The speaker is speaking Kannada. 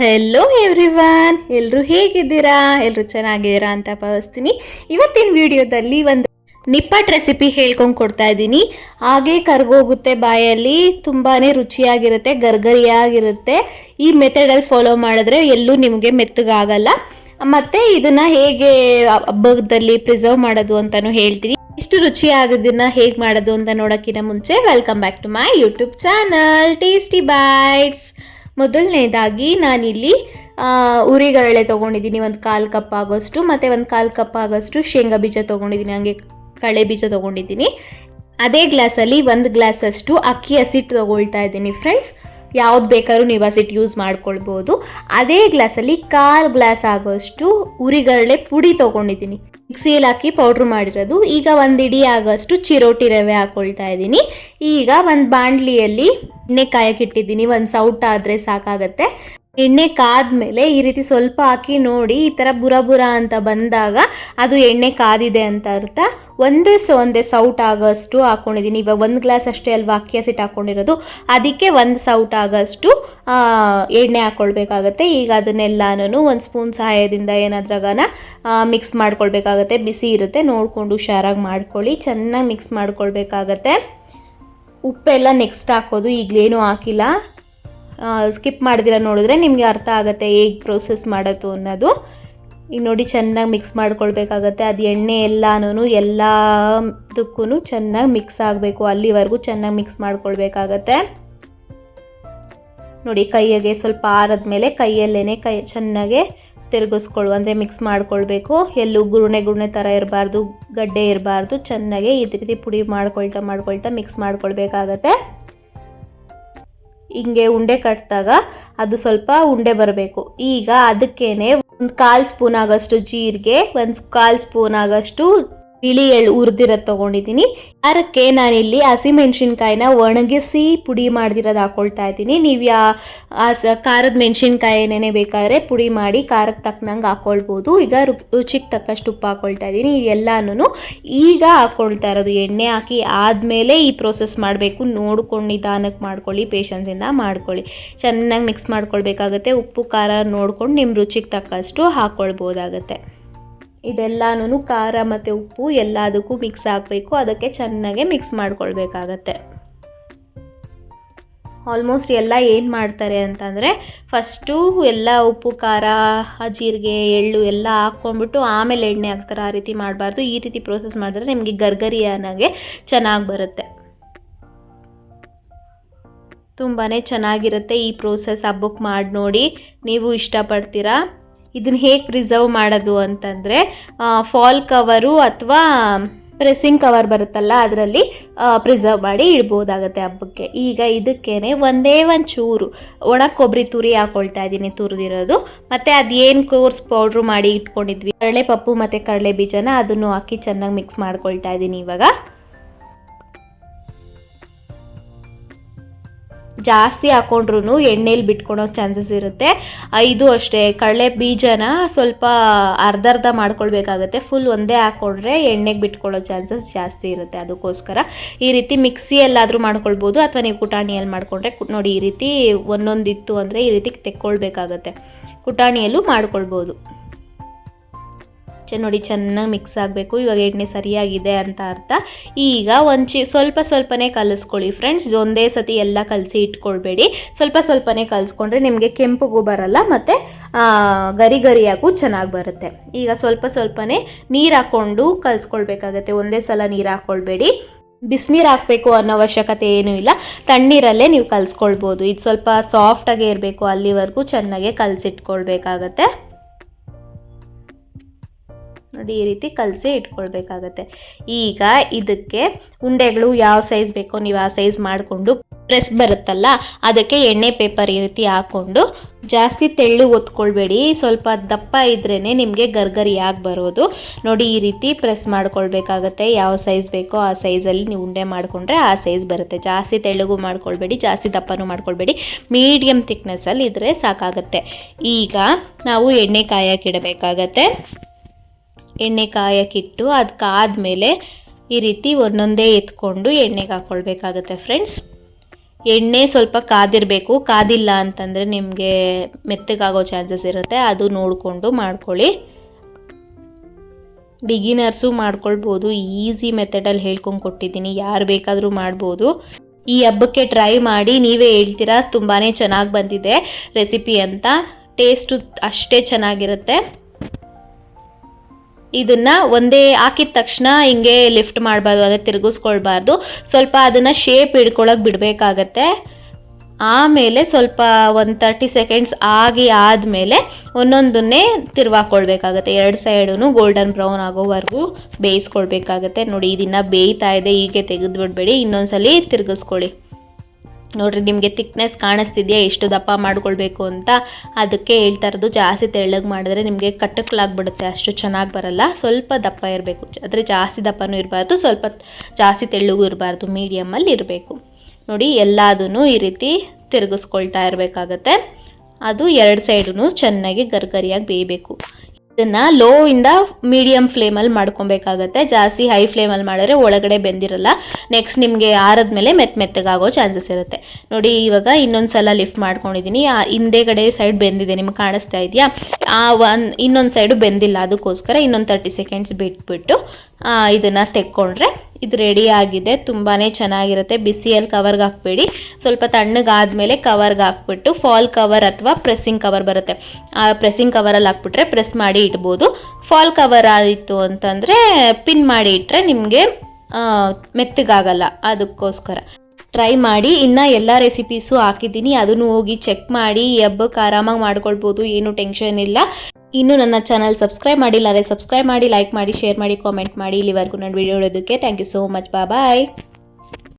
ಹೆಲೋ ಎವ್ರಿವನ್, ಎಲ್ಲರೂ ಹೇಗಿದ್ದೀರಾ? ಎಲ್ಲರೂ ಚೆನ್ನಾಗಿದ್ದೀರಾ ಅಂತ ಭಾವಿಸ್ತೀನಿ. ಇವತ್ತಿನ ವಿಡಿಯೋದಲ್ಲಿ ಒಂದು ನಿಪ್ಪಟ್ಟು ರೆಸಿಪಿ ಹೇಳ್ಕೊಂಡು ಕೊಡ್ತಾ ಇದ್ದೀನಿ. ಹಾಗೆ ಕರ್ಗೋಗುತ್ತೆ ಬಾಯಲ್ಲಿ, ತುಂಬಾ ರುಚಿಯಾಗಿರುತ್ತೆ, ಗರ್ಗರಿಯಾಗಿರುತ್ತೆ. ಈ ಮೆಥಡಲ್ಲಿ ಫಾಲೋ ಮಾಡಿದ್ರೆ ಎಲ್ಲೂ ನಿಮಗೆ ಮೆತ್ತಗಾಗಲ್ಲ. ಮತ್ತು ಇದನ್ನು ಹೇಗೆ ಹಬ್ಬದಲ್ಲಿ ಪ್ರಿಸರ್ವ್ ಮಾಡೋದು ಅಂತಲೂ ಹೇಳ್ತೀನಿ. ಇಷ್ಟು ರುಚಿಯಾಗೋದನ್ನ ಹೇಗೆ ಮಾಡೋದು ಅಂತ ನೋಡೋಕ್ಕಿಂತ ಮುಂಚೆ welcome back to my YouTube channel tasty bites. ಮೊದಲನೇದಾಗಿ ನಾನಿಲ್ಲಿ ಉರಿಗಡಲೆ ತೊಗೊಂಡಿದ್ದೀನಿ, ಒಂದು 1/4 ಕಪ್ ಆಗೋಷ್ಟು, ಮತ್ತು ಒಂದು 1/4 ಕಪ್ ಆಗೋಷ್ಟು ಶೇಂಗಾ ಬೀಜ ತೊಗೊಂಡಿದ್ದೀನಿ, ಹಾಗೆ ಕಳೆ ಬೀಜ ತೊಗೊಂಡಿದ್ದೀನಿ. ಅದೇ ಗ್ಲಾಸಲ್ಲಿ 1 ಗ್ಲಾಸಷ್ಟು ಅಕ್ಕಿ ಹಸಿಟ್ಟು ತೊಗೊಳ್ತಾ ಇದ್ದೀನಿ ಫ್ರೆಂಡ್ಸ್. ಯಾವ್ದು ಬೇಕಾದ್ರೂ ನೀವು ಹಸಿಟ್ಟು ಯೂಸ್ ಮಾಡ್ಕೊಳ್ಬೋದು. ಅದೇ ಗ್ಲಾಸಲ್ಲಿ 1/4 ಗ್ಲಾಸ್ ಆಗೋಷ್ಟು ಉರಿಗಡಲೆ ಪುಡಿ ತೊಗೊಂಡಿದ್ದೀನಿ, ಮಿಕ್ಸಿಯಲ್ಲಿ ಹಾಕಿ ಪೌಡ್ರ್ ಮಾಡಿರೋದು. ಈಗ 1 ಇಡಿ ಆಗೋಷ್ಟು ಚಿರೋಟಿ ರವೆ ಹಾಕ್ಕೊಳ್ತಾ ಇದ್ದೀನಿ. ಈಗ ಒಂದು ಬಾಣಲಿಯಲ್ಲಿ ಎಣ್ಣೆ ಕಾಯಕ್ಕೆ ಇಟ್ಟಿದ್ದೀನಿ, ಒಂದು ಸೌಟ ಆದರೆ ಸಾಕಾಗತ್ತೆ. ಎಣ್ಣೆ ಕಾದ್ಮೇಲೆ ಈ ರೀತಿ ಸ್ವಲ್ಪ ಹಾಕಿ ನೋಡಿ, ಈ ಥರ ಬುರ ಬುರ ಅಂತ ಬಂದಾಗ ಅದು ಎಣ್ಣೆ ಕಾದಿದೆ ಅಂತ ಅರ್ಥ. ಒಂದೇ ಸೌಟ್ ಆಗೋಷ್ಟು ಹಾಕ್ಕೊಂಡಿದ್ದೀನಿ. ಇವಾಗ 1 ಗ್ಲಾಸ್ ಅಷ್ಟೇ ಅಲ್ವಾ ಅಕ್ಕಿ ಹಸಿಟ್ಟು ಹಾಕ್ಕೊಂಡಿರೋದು, ಅದಕ್ಕೆ 1 ಸೌಟ್ ಆಗೋಷ್ಟು ಎಣ್ಣೆ ಹಾಕ್ಕೊಳ್ಬೇಕಾಗತ್ತೆ. ಈಗ ಅದನ್ನೆಲ್ಲನೂ 1 ಸ್ಪೂನ್ ಸಹಾಯದಿಂದ ಏನಾದ್ರಾಗನ ಮಿಕ್ಸ್ ಮಾಡ್ಕೊಳ್ಬೇಕಾಗತ್ತೆ. ಬಿಸಿ ಇರುತ್ತೆ, ನೋಡಿಕೊಂಡು ಹುಷಾರಾಗಿ ಮಾಡ್ಕೊಳ್ಳಿ. ಚೆನ್ನಾಗಿ ಮಿಕ್ಸ್ ಮಾಡ್ಕೊಳ್ಬೇಕಾಗತ್ತೆ. ಉಪ್ಪೆಲ್ಲ ನೆಕ್ಸ್ಟ್ ಹಾಕೋದು, ಈಗಲೇನು ಹಾಕಿಲ್ಲ. ಸ್ಕಿಪ್ ಮಾಡಿದಿರ ನೋಡಿದ್ರೆ ನಿಮಗೆ ಅರ್ಥ ಆಗುತ್ತೆ ಹೇಗೆ ಪ್ರೋಸೆಸ್ ಮಾಡೋದು ಅನ್ನೋದು. ಈಗ ನೋಡಿ ಚೆನ್ನಾಗಿ ಮಿಕ್ಸ್ ಮಾಡ್ಕೊಳ್ಬೇಕಾಗತ್ತೆ. ಅದು ಎಣ್ಣೆ ಎಲ್ಲದಕ್ಕೂ ಚೆನ್ನಾಗಿ ಮಿಕ್ಸ್ ಆಗಬೇಕು, ಅಲ್ಲಿವರೆಗೂ ಚೆನ್ನಾಗಿ ಮಿಕ್ಸ್ ಮಾಡ್ಕೊಳ್ಬೇಕಾಗತ್ತೆ. ನೋಡಿ ಕೈಯಾಗೆ ಸ್ವಲ್ಪ ಆರದ್ಮೇಲೆ ಕೈಯಲ್ಲೇ ಚೆನ್ನಾಗೆ ಅಂದರೆ ಮಿಕ್ಸ್ ಮಾಡ್ಕೊಳ್ಬೇಕು. ಎಲ್ಲೂ ಗುರುಣೆ ಥರ ಇರಬಾರ್ದು, ಗಡ್ಡೆ ಇರಬಾರ್ದು. ಚೆನ್ನಾಗಿ ಈ ರೀತಿ ಪುಡಿ ಮಾಡ್ಕೊಳ್ತಾ ಮಿಕ್ಸ್ ಮಾಡ್ಕೊಳ್ಬೇಕಾಗತ್ತೆ. ಹಿಂಗೆ ಉಂಡೆ ಕಟ್ಟಿದಾಗ ಅದು ಸ್ವಲ್ಪ ಉಂಡೆ ಬರಬೇಕು. ಈಗ ಅದಕ್ಕೇನೆ 1/4 ಸ್ಪೂನ್ ಆಗೋಷ್ಟು ಜೀರಿಗೆ, 1/4 ಸ್ಪೂನ್ ಆಗೋಷ್ಟು ಬಿಳಿ ಎಳ್ಳು ಹುರಿದಿರೋದು ತೊಗೊಂಡಿದ್ದೀನಿ. ಅದಕ್ಕೆ ನಾನಿಲ್ಲಿ ಹಸಿಮೆಣ್ಸಿನ್ಕಾಯಿನ ಒಣಗಿಸಿ ಪುಡಿ ಮಾಡ್ದಿರೋದು ಹಾಕ್ಕೊಳ್ತಾ ಇದ್ದೀನಿ. ನೀವು ಖಾರದ ಮೆಣಸಿನ್ಕಾಯಿನೇ ಬೇಕಾದರೆ ಪುಡಿ ಮಾಡಿ ಖಾರಕ್ಕೆ ತಕ್ಕನಂಗೆ ಹಾಕ್ಕೊಳ್ಬೋದು. ಈಗ ರುಚಿಗೆ ತಕ್ಕಷ್ಟು ಉಪ್ಪು ಹಾಕ್ಕೊಳ್ತಾ ಇದ್ದೀನಿ. ಎಲ್ಲನೂ ಈಗ ಹಾಕ್ಕೊಳ್ತಾ ಇರೋದು, ಎಣ್ಣೆ ಹಾಕಿ ಆದಮೇಲೆ ಈ ಪ್ರೋಸೆಸ್ ಮಾಡಬೇಕು. ನೋಡ್ಕೊಂಡು ನಿಧಾನಕ್ಕೆ ಮಾಡ್ಕೊಳ್ಳಿ, ಪೇಷನ್ಸಿಂದ ಮಾಡ್ಕೊಳ್ಳಿ. ಚೆನ್ನಾಗಿ ಮಿಕ್ಸ್ ಮಾಡ್ಕೊಳ್ಬೇಕಾಗತ್ತೆ. ಉಪ್ಪು ಖಾರ ನೋಡ್ಕೊಂಡು ನಿಮ್ಮ ರುಚಿಗೆ ತಕ್ಕಷ್ಟು ಹಾಕ್ಕೊಳ್ಬೋದಾಗತ್ತೆ. ಇದೆಲ್ಲನೂ ಖಾರ ಮತ್ತು ಉಪ್ಪು ಎಲ್ಲದಕ್ಕೂ ಮಿಕ್ಸ್ ಆಗಬೇಕು. ಅದಕ್ಕೆ ಚೆನ್ನಾಗೆ ಮಿಕ್ಸ್ ಮಾಡ್ಕೊಳ್ಬೇಕಾಗತ್ತೆ. ಆಲ್ಮೋಸ್ಟ್ ಎಲ್ಲ ಏನು ಮಾಡ್ತಾರೆ ಅಂತಂದರೆ, ಫಸ್ಟು ಎಲ್ಲ ಉಪ್ಪು ಖಾರ ಜೀರಿಗೆ ಎಳ್ಳು ಎಲ್ಲ ಹಾಕ್ಕೊಂಡ್ಬಿಟ್ಟು ಆಮೇಲೆ ಎಣ್ಣೆ ಹಾಕ್ತಾರೆ. ಆ ರೀತಿ ಮಾಡಬಾರ್ದು. ಈ ರೀತಿ ಪ್ರೋಸೆಸ್ ಮಾಡಿದ್ರೆ ನಿಮಗೆ ಗರ್ಗರಿಯಾನಾಗೆ ಚೆನ್ನಾಗಿ ಬರುತ್ತೆ. ತುಂಬಾ ಚೆನ್ನಾಗಿರುತ್ತೆ ಈ ಪ್ರೋಸೆಸ್. ಹಬ್ಬಕ್ಕೆ ಮಾಡಿ ನೋಡಿ, ನೀವು ಇಷ್ಟಪಡ್ತೀರಾ. ಇದನ್ನು ಹೇಗೆ ಪ್ರಿಸರ್ವ್ ಮಾಡೋದು ಅಂತಂದರೆ, ಫಾಲ್ ಕವರು ಅಥವಾ ಪ್ರೆಸ್ಸಿಂಗ್ ಕವರ್ ಬರುತ್ತಲ್ಲ, ಅದರಲ್ಲಿ ಪ್ರಿಸರ್ವ್ ಮಾಡಿ ಇಡ್ಬೋದಾಗತ್ತೆ ಹಬ್ಬಕ್ಕೆ. ಈಗ ಇದಕ್ಕೇನೆ ಒಂದೇ ಚೂರು ಒಣ ಕೊಬ್ಬರಿ ತುರಿ ಹಾಕ್ಕೊಳ್ತಾ ಇದ್ದೀನಿ, ತುರಿದಿರೋದು. ಮತ್ತು ಅದೇನು ಕೋರ್ಸ್ ಪೌಡ್ರು ಮಾಡಿ ಇಟ್ಕೊಂಡಿದ್ವಿ ಕಡಲೆ ಪಪ್ಪು ಮತ್ತು ಕಡಲೆ ಬೀಜನ, ಅದನ್ನು ಹಾಕಿ ಚೆನ್ನಾಗಿ ಮಿಕ್ಸ್ ಮಾಡ್ಕೊಳ್ತಾ ಇದ್ದೀನಿ. ಇವಾಗ ಜಾಸ್ತಿ ಹಾಕ್ಕೊಂಡ್ರೂ ಎಣ್ಣೆಲಿ ಬಿಟ್ಕೊಳೋ ಚಾನ್ಸಸ್ ಇರುತ್ತೆ. ಇದು ಅಷ್ಟೇ, ಕಡಲೆ ಬೀಜನ ಸ್ವಲ್ಪ ಅರ್ಧ ಮಾಡ್ಕೊಳ್ಬೇಕಾಗತ್ತೆ. ಫುಲ್ ಒಂದೇ ಹಾಕ್ಕೊಂಡ್ರೆ ಎಣ್ಣೆಗೆ ಬಿಟ್ಕೊಳ್ಳೋ ಚಾನ್ಸಸ್ ಜಾಸ್ತಿ ಇರುತ್ತೆ. ಅದಕ್ಕೋಸ್ಕರ ಈ ರೀತಿ ಮಿಕ್ಸಿಯಲ್ಲಾದರೂ ಮಾಡ್ಕೊಳ್ಬೋದು, ಅಥವಾ ನೀವು ಕುಟಾಣಿಯಲ್ಲಿ ಮಾಡಿಕೊಂಡ್ರೆ ನೋಡಿ ಈ ರೀತಿ ಒಂದೊಂದಿತ್ತು ಅಂದರೆ ಈ ರೀತಿ ತೆಕ್ಕೊಳ್ಬೇಕಾಗತ್ತೆ. ಕುಟಾಣಿಯಲ್ಲೂ ಮಾಡ್ಕೊಳ್ಬೋದು. ನೋಡಿ ಚೆನ್ನಾಗಿ ಮಿಕ್ಸ್ ಆಗಬೇಕು. ಇವಾಗ ಎಣ್ಣೆ ಸರಿಯಾಗಿದೆ ಅಂತ ಅರ್ಥ. ಈಗ ಸ್ವಲ್ಪನೇ ಕಲಿಸ್ಕೊಳ್ಳಿ ಫ್ರೆಂಡ್ಸ್. ಒಂದೇ ಸತಿ ಎಲ್ಲ ಕಲಸಿ ಇಟ್ಕೊಳ್ಬೇಡಿ. ಸ್ವಲ್ಪನೇ ಕಲಿಸ್ಕೊಂಡ್ರೆ ನಿಮಗೆ ಕೆಂಪುಗೂ ಬರಲ್ಲ, ಮತ್ತು ಗರಿಯಾಗೂ ಚೆನ್ನಾಗಿ ಬರುತ್ತೆ. ಈಗ ಸ್ವಲ್ಪನೇ ನೀರು ಹಾಕ್ಕೊಂಡು ಕಲಿಸ್ಕೊಳ್ಬೇಕಾಗತ್ತೆ. ಒಂದೇ ಸಲ ನೀರು ಹಾಕ್ಕೊಳ್ಬೇಡಿ. ಬಿಸಿನೀರು ಹಾಕಬೇಕು ಅನ್ನೋ ಅವಶ್ಯಕತೆ ಏನೂ ಇಲ್ಲ, ತಣ್ಣೀರಲ್ಲೇ ನೀವು ಕಲಿಸ್ಕೊಳ್ಬೋದು. ಇದು ಸ್ವಲ್ಪ ಸಾಫ್ಟಾಗೇ ಇರಬೇಕು, ಅಲ್ಲಿವರೆಗೂ ಚೆನ್ನಾಗೇ ಕಲಸಿಟ್ಕೊಳ್ಬೇಕಾಗತ್ತೆ. ನೋಡಿ ಈ ರೀತಿ ಕಲಸಿ ಇಟ್ಕೊಳ್ಬೇಕಾಗತ್ತೆ. ಈಗ ಇದಕ್ಕೆ ಉಂಡೆಗಳು ಯಾವ ಸೈಜ್ ಬೇಕೋ ನೀವು ಆ ಸೈಜ್ ಮಾಡಿಕೊಂಡು, ಪ್ರೆಸ್ ಬರುತ್ತಲ್ಲ ಅದಕ್ಕೆ ಎಣ್ಣೆ ಪೇಪರ್ ಈ ರೀತಿ ಹಾಕ್ಕೊಂಡು, ಜಾಸ್ತಿ ತೆಳ್ಳು ಒತ್ಕೊಳ್ಬೇಡಿ, ಸ್ವಲ್ಪ ದಪ್ಪ ಇದ್ರೇ ನಿಮಗೆ ಗರ್ಗರಿಯಾಗಿ ಬರೋದು. ನೋಡಿ ಈ ರೀತಿ ಪ್ರೆಸ್ ಮಾಡ್ಕೊಳ್ಬೇಕಾಗತ್ತೆ. ಯಾವ ಸೈಜ್ ಬೇಕೋ ಆ ಸೈಜಲ್ಲಿ ನೀವು ಉಂಡೆ ಮಾಡಿಕೊಂಡ್ರೆ ಆ ಸೈಜ್ ಬರುತ್ತೆ. ಜಾಸ್ತಿ ತೆಳ್ಳಗೂ ಮಾಡ್ಕೊಳ್ಬೇಡಿ, ಜಾಸ್ತಿ ದಪ್ಪನೂ ಮಾಡ್ಕೊಳ್ಬೇಡಿ, ಮೀಡಿಯಮ್ ಥಿಕ್ನೆಸ್ಸಲ್ಲಿ ಇದ್ದರೆ ಸಾಕಾಗತ್ತೆ. ಈಗ ನಾವು ಎಣ್ಣೆ ಕಾಯಕ್ಕಿಡಬೇಕಾಗತ್ತೆ. ಎಣ್ಣೆ ಕಾಯಕ್ಕಿಟ್ಟು ಅದಕ್ಕಾದಮೇಲೆ ಈ ರೀತಿ ಒಂದೊಂದೇ ಎತ್ಕೊಂಡು ಎಣ್ಣೆಗೆ ಹಾಕ್ಕೊಳ್ಬೇಕಾಗತ್ತೆ ಫ್ರೆಂಡ್ಸ್. ಎಣ್ಣೆ ಸ್ವಲ್ಪ ಕಾದಿರಬೇಕು, ಕಾದಿಲ್ಲ ಅಂತಂದರೆ ನಿಮಗೆ ಮೆತ್ತಗಾಗೋ ಚಾನ್ಸಸ್ ಇರುತ್ತೆ, ಅದು ನೋಡಿಕೊಂಡು ಮಾಡ್ಕೊಳ್ಳಿ. ಬಿಗಿನರ್ಸು ಮಾಡ್ಕೊಳ್ಬೋದು, ಈಸಿ ಮೆಥಡಲ್ಲಿ ಹೇಳ್ಕೊಂಡು ಕೊಟ್ಟಿದ್ದೀನಿ, ಯಾರು ಬೇಕಾದರೂ ಮಾಡ್ಬೋದು. ಈ ಹಬ್ಬಕ್ಕೆ ಟ್ರೈ ಮಾಡಿ, ನೀವೇ ಹೇಳ್ತೀರಾ ತುಂಬಾ ಚೆನ್ನಾಗಿ ಬಂದಿದೆ ರೆಸಿಪಿ ಅಂತ. ಟೇಸ್ಟು ಅಷ್ಟೇ ಚೆನ್ನಾಗಿರುತ್ತೆ. ಇದನ್ನು ಒಂದೇ ಹಾಕಿದ ತಕ್ಷಣ ಹಿಂಗೆ ಲಿಫ್ಟ್ ಮಾಡಬಾರ್ದು, ಅಂದರೆ ತಿರುಗಿಸ್ಕೊಳ್ಬಾರ್ದು. ಸ್ವಲ್ಪ ಅದನ್ನು ಶೇಪ್ ಹಿಡ್ಕೊಳಕ್ಕೆ ಬಿಡಬೇಕಾಗತ್ತೆ. ಆಮೇಲೆ ಸ್ವಲ್ಪ ಒಂದು 30 ಸೆಕೆಂಡ್ಸ್ ಆದಮೇಲೆ ಒಂದೊಂದನ್ನೇ ತಿರುವಾಕೊಳ್ಬೇಕಾಗತ್ತೆ. 2 ಸೈಡೂ ಗೋಲ್ಡನ್ ಬ್ರೌನ್ ಆಗೋವರೆಗೂ ಬೇಯಿಸ್ಕೊಳ್ಬೇಕಾಗತ್ತೆ. ನೋಡಿ ಇದನ್ನು ಬೇಯ್ತಾ ಇದೆ, ಹೀಗೆ ತೆಗೆದುಬಿಡ್ಬೇಡಿ, ಇನ್ನೊಂದ್ಸಲಿ ತಿರುಗಿಸ್ಕೊಳ್ಳಿ. ನೋಡಿರಿ ನಿಮಗೆ ಥಿಕ್ನೆಸ್ ಕಾಣಿಸ್ತಿದೆಯಾ ಎಷ್ಟು ದಪ್ಪ ಮಾಡ್ಕೊಳ್ಬೇಕು ಅಂತ. ಅದಕ್ಕೆ ಹೇಳ್ತಾ ಇರೋದು, ಜಾಸ್ತಿ ತೆಳ್ಳಗೆ ಮಾಡಿದ್ರೆ ನಿಮಗೆ ಕಟ್ಟಕ್ಲಾಗ್ಬಿಡುತ್ತೆ, ಅಷ್ಟು ಚೆನ್ನಾಗಿ ಬರಲ್ಲ. ಸ್ವಲ್ಪ ದಪ್ಪ ಇರಬೇಕು, ಆದರೆ ಜಾಸ್ತಿ ದಪ್ಪನೂ ಇರಬಾರ್ದು, ಸ್ವಲ್ಪ ಜಾಸ್ತಿ ತೆಳ್ಳಗೂ ಇರಬಾರ್ದು, ಮೀಡಿಯಮಲ್ಲಿ ಇರಬೇಕು. ನೋಡಿ ಎಲ್ಲದೂ ಈ ರೀತಿ ತಿರುಗಿಸ್ಕೊಳ್ತಾ ಇರಬೇಕಾಗತ್ತೆ. ಅದು 2 ಸೈಡೂ ಚೆನ್ನಾಗಿ ಗರಿಗರಿಯಾಗಿ ಬೇಯಬೇಕು. ಇದನ್ನು ಲೋ ಇಂದ ಮೀಡಿಯಮ್ ಫ್ಲೇಮಲ್ಲಿ ಮಾಡ್ಕೊಬೇಕಾಗತ್ತೆ. ಜಾಸ್ತಿ ಹೈ ಫ್ಲೇಮಲ್ಲಿ ಮಾಡಿದ್ರೆ ಒಳಗಡೆ ಬೆಂದಿರಲ್ಲ. ನೆಕ್ಸ್ಟ್ ನಿಮಗೆ ಆರದ್ಮೇಲೆ ಮೆತ್ತಗಾಗೋ ಚಾನ್ಸಸ್ ಇರುತ್ತೆ. ನೋಡಿ ಇವಾಗ ಇನ್ನೊಂದು ಸಲ ಲಿಫ್ಟ್ ಮಾಡ್ಕೊಂಡಿದ್ದೀನಿ. ಹಿಂದೆಗಡೆ ಸೈಡ್ ಬೆಂದಿದೆ, ನಿಮ್ಗೆ ಕಾಣಿಸ್ತಾ ಇದೆಯಾ? ಇನ್ನೊಂದು ಸೈಡು ಬೆಂದಿಲ್ಲ, ಅದಕ್ಕೋಸ್ಕರ ಇನ್ನೊಂದು 30 ಸೆಕೆಂಡ್ಸ್ ಬಿಟ್ಬಿಟ್ಟು ಇದನ್ನು ತೆಕ್ಕೊಂಡ್ರೆ ಇದು ರೆಡಿ ಆಗಿದೆ. ತುಂಬಾ ಚೆನ್ನಾಗಿರುತ್ತೆ. ಬಿಸಿಯಲ್ಲಿ ಕವರ್ಗೆ ಹಾಕಬೇಡಿ, ಸ್ವಲ್ಪ ತಣ್ಣಗಾದ್ಮೇಲೆ ಕವರ್ಗೆ ಹಾಕ್ಬಿಟ್ಟು ಫಾಲ್ ಕವರ್ ಅಥವಾ ಪ್ರೆಸ್ಸಿಂಗ್ ಕವರ್ ಬರುತ್ತೆ, ಆ ಪ್ರೆಸ್ಸಿಂಗ್ ಕವರಲ್ಲಿ ಹಾಕ್ಬಿಟ್ರೆ ಪ್ರೆಸ್ ಮಾಡಿ ಇಡ್ಬೋದು. ಫಾಲ್ ಕವರ್ ಆಯಿತು ಅಂತಂದರೆ ಪಿನ್ ಮಾಡಿ ಇಟ್ಟರೆ ನಿಮಗೆ ಮೆತ್ತಗಾಗಲ್ಲ, ಅದಕ್ಕೋಸ್ಕರ ಟ್ರೈ ಮಾಡಿ. ಇನ್ನು ಎಲ್ಲ ರೆಸಿಪೀಸು ಹಾಕಿದ್ದೀನಿ, ಅದನ್ನು ಹೋಗಿ ಚೆಕ್ ಮಾಡಿ. ಈ ಹಬ್ಬಕ್ಕೆ ಆರಾಮಾಗಿ ಮಾಡ್ಕೊಳ್ಬೋದು, ಏನು ಟೆನ್ಷನ್ ಇಲ್ಲ. ಇನ್ನು ನನ್ನ ಚಾನಲ್ ಸಬ್ಸ್ಕ್ರೈಬ್ ಮಾಡಿಲ್ಲ ಅಂದರೆ ಸಬ್ಸ್ಕ್ರೈಬ್ ಮಾಡಿ, ಲೈಕ್ ಮಾಡಿ, ಶೇರ್ ಮಾಡಿ, ಕಾಮೆಂಟ್ ಮಾಡಿ. ಇಲ್ಲಿವರೆಗೂ ನನ್ನ ವಿಡಿಯೋ ನೋಡೋದಕ್ಕೆ thank you so much. Bye.